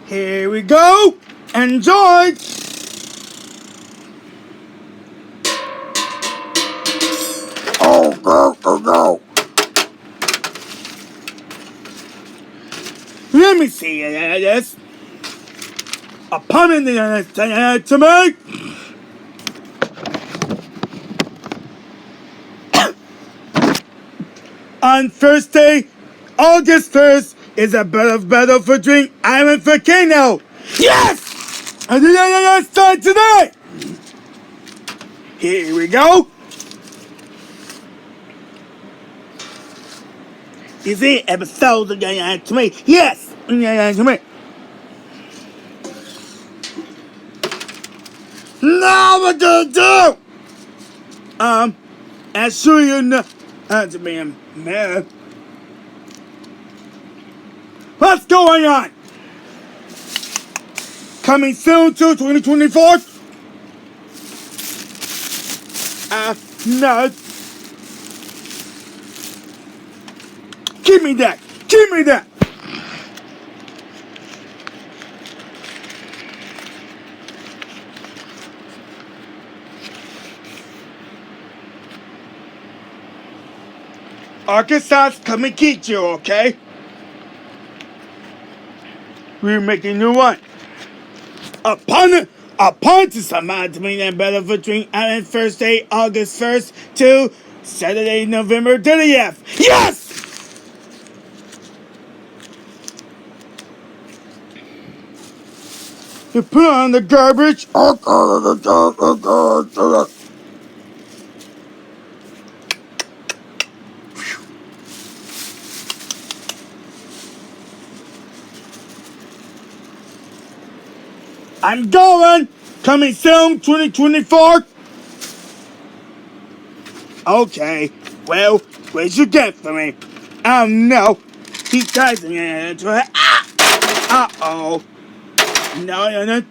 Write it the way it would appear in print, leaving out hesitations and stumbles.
Here we go. Enjoy. Oh, go, go, go. Let me see this. A pun in the to me. On Thursday, August 1st, is a battle for Drink Island Volcano. Yes! And the start today. Here we go. Is it episode to me? Yes! To me. Now what to do? As sure you know, to be a man. What's going on? Coming soon to 2024? No. Give me that. Give me that. Arkansas's coming get you, okay? We're making a new one. Upon to someone to meet that battle for Drink Island Thursday, August 1st to Saturday, November 30th. Yes! You put on the garbage. I'm going. Coming soon, 2024. Okay. Well, what'd you get for me? Oh no. He ties me into it. Uh-oh. No, you're not.